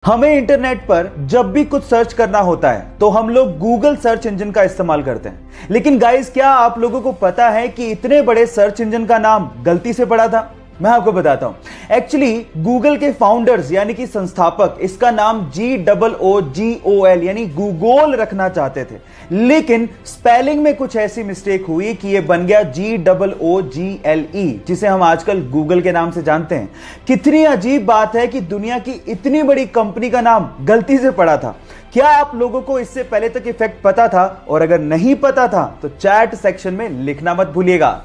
हमें इंटरनेट पर जब भी कुछ सर्च करना होता है तो हम लोग गूगल सर्च इंजन का इस्तेमाल करते हैं। लेकिन गाइस, क्या आप लोगों को पता है कि इतने बड़े सर्च इंजन का नाम गलती से पड़ा था? मैं आपको बताता हूं। एक्चुअली गूगल के फाउंडर्स यानी कि संस्थापक इसका नाम GOOGOL यानी गूगोल रखना चाहते थे, लेकिन स्पेलिंग में कुछ ऐसी मिस्टेक हुई कि यह बन गया GOOGLE, जिसे हम आजकल गूगल के नाम से जानते हैं। कितनी अजीब बात है कि दुनिया की इतनी बड़ी कंपनी का नाम गलती से पड़ा था। क्या आप लोगों को इससे पहले तक ये फैक्ट पता था? और अगर नहीं पता था तो चैट सेक्शन में लिखना मत भूलिएगा।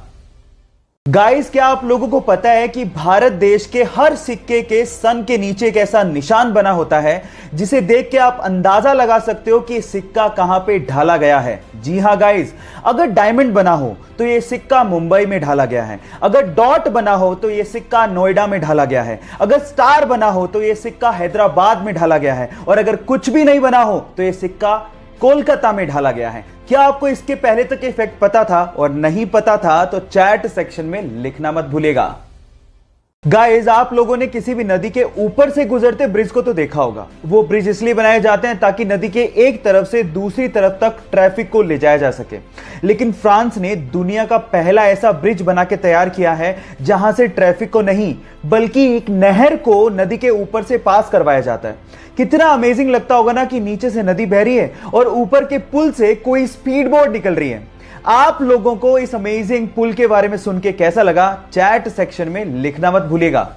गाइस, क्या आप लोगों को पता है कि भारत देश के हर सिक्के के सन के नीचे एक ऐसा निशान बना होता है जिसे देख के आप अंदाजा लगा सकते हो कि सिक्का कहां पे ढाला गया है? जी हां गाइस, अगर डायमंड बना हो तो यह सिक्का मुंबई में ढाला गया है, अगर डॉट बना हो तो यह सिक्का नोएडा में ढाला गया है, अगर स्टार बना हो तो यह सिक्का हैदराबाद में ढाला गया है, और अगर कुछ भी नहीं बना हो तो यह सिक्का कोलकाता में ढाला गया है। क्या आपको इसके पहले तक ये फैक्ट पता था? और नहीं पता था तो चैट सेक्शन में लिखना मत भूलिएगा। गाइस, आप लोगों ने किसी भी नदी के ऊपर से गुजरते ब्रिज को तो देखा होगा। वो ब्रिज इसलिए बनाए जाते हैं ताकि नदी के एक तरफ से दूसरी तरफ तक ट्रैफिक को ले जाया जा सके। लेकिन फ्रांस ने दुनिया का पहला ऐसा ब्रिज बना के तैयार किया है जहां से ट्रैफिक को नहीं बल्कि एक नहर को नदी के ऊपर से पास करवाया जाता है। कितना अमेजिंग लगता होगा ना कि नीचे से नदी बह रही है और ऊपर के पुल से कोई स्पीड बोट निकल रही है। आप लोगों को इस अमेजिंग पुल के बारे में सुन के कैसा लगा? चैट सेक्शन में लिखना मत भूलिएगा।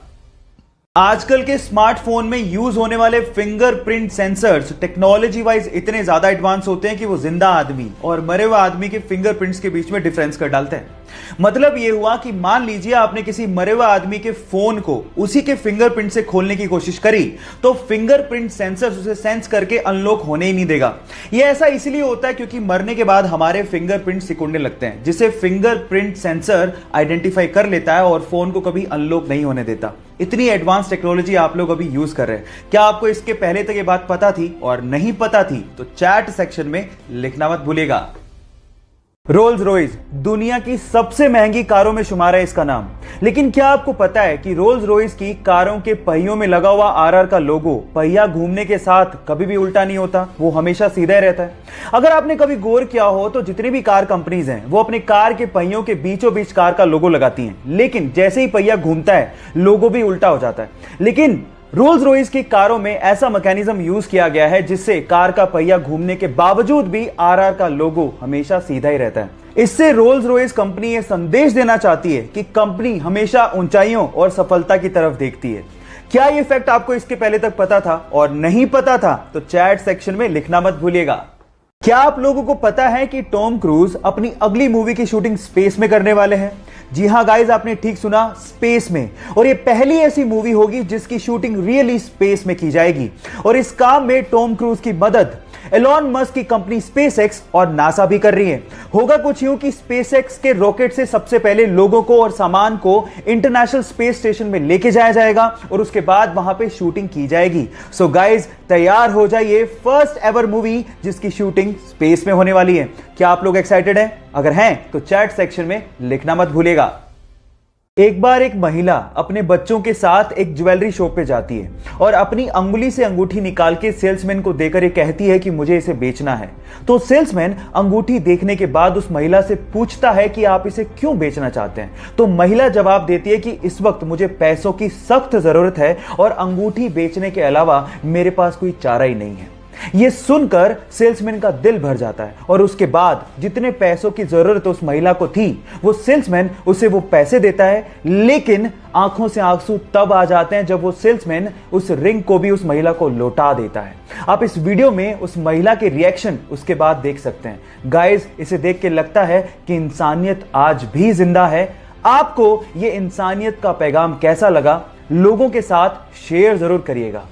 आजकल के स्मार्टफोन में यूज होने वाले फिंगरप्रिंट सेंसर्स टेक्नोलॉजी वाइज इतने ज्यादा एडवांस होते हैं कि वो जिंदा आदमी और मरे हुए आदमी के फिंगरप्रिंट्स के बीच में डिफरेंस कर डालते हैं। मतलब ये हुआ कि मान लीजिए आपने किसी मरे हुए आदमी के फोन को उसी के फिंगरप्रिंट से खोलने की कोशिश करी तो फिंगरप्रिंट सेंसर उसे सेंस करके अनलॉक होने ही नहीं देगा। यह ऐसा इसलिए होता है क्योंकि मरने के बाद हमारे फिंगरप्रिंट सिकुड़ने लगते हैं, जिसे फिंगरप्रिंट सेंसर आइडेंटिफाई कर लेता है और फोन को कभी अनलॉक नहीं होने देता। इतनी एडवांस टेक्नोलॉजी आप लोग अभी यूज कर रहे हैं। क्या आपको इसके पहले तक ये बात पता थी? और नहीं पता थी तो चैट सेक्शन में लिखना मत भूलिएगा। रोल्स रॉयस दुनिया की सबसे महंगी कारों में शुमार है इसका नाम। लेकिन क्या आपको पता है कि रोल्स रॉयस की कारों के पहियों में लगा हुआ आरआर का लोगो पहिया घूमने के साथ कभी भी उल्टा नहीं होता, वो हमेशा सीधा ही रहता है। अगर आपने कभी गौर किया हो तो जितनी भी कार कंपनीज हैं वो अपने कार के पहियों के बीचों बीच कार का लोगो लगाती हैं, लेकिन जैसे ही पहिया घूमता है लोगो भी उल्टा हो जाता है। लेकिन रोल्स रॉयस की कारों में ऐसा मैकेनिज्म यूज किया गया है जिससे कार का पहिया घूमने के बावजूद भी आरआर का लोगो हमेशा सीधा ही रहता है। इससे रोल्स रॉयस कंपनी यह संदेश देना चाहती है कि कंपनी हमेशा ऊंचाइयों और सफलता की तरफ देखती है। क्या यह फैक्ट आपको इसके पहले तक पता था? और नहीं पता था तो चैट सेक्शन में लिखना मत भूलिएगा। क्या आप लोगों को पता है कि टॉम क्रूज अपनी अगली मूवी की शूटिंग स्पेस में करने वाले हैं? जी हां गाइस, आपने ठीक सुना, स्पेस में। और ये पहली ऐसी मूवी होगी जिसकी शूटिंग रियली स्पेस में की जाएगी। और इस काम में टॉम क्रूज की मदद एलॉन मस्क की कंपनी स्पेसएक्स और नासा भी कर रही है। होगा कुछ यूं कि स्पेसएक्स के रॉकेट से सबसे पहले लोगों को और सामान को इंटरनेशनल स्पेस स्टेशन में लेके जाया जाएगा और उसके बाद वहां पे शूटिंग की जाएगी। सो गाइस, तैयार हो जाइए फर्स्ट एवर मूवी जिसकी शूटिंग स्पेस में होने वाली है। क्या आप लोग एक्साइटेड हैं? अगर हैं तो चैट सेक्शन में लिखना मत भूलिएगा। एक बार एक महिला अपने बच्चों के साथ एक ज्वेलरी शॉप पे जाती है और अपनी अंगुली से अंगूठी निकाल के सेल्समैन को देकर ये कहती है कि मुझे इसे बेचना है। तो सेल्समैन अंगूठी देखने के बाद उस महिला से पूछता है कि आप इसे क्यों बेचना चाहते हैं? तो महिला जवाब देती है कि इस वक्त मुझे पैसों की सख्त जरूरत है और अंगूठी बेचने के अलावा मेरे पास कोई चारा ही नहीं है। यह सुनकर सेल्समैन का दिल भर जाता है और उसके बाद जितने पैसों की जरूरत उस महिला को थी वो सेल्समैन उसे वो पैसे देता है, लेकिन आंखों से आंसू तब आ जाते हैं जब वो सेल्समैन उस रिंग को भी उस महिला को लौटा देता है। आप इस वीडियो में उस महिला के रिएक्शन उसके बाद देख सकते हैं। गाइस, इसे देख के लगता है कि इंसानियत आज भी जिंदा है। आपको ये इंसानियत का पैगाम कैसा लगा? लोगों के साथ शेयर जरूर करिएगा।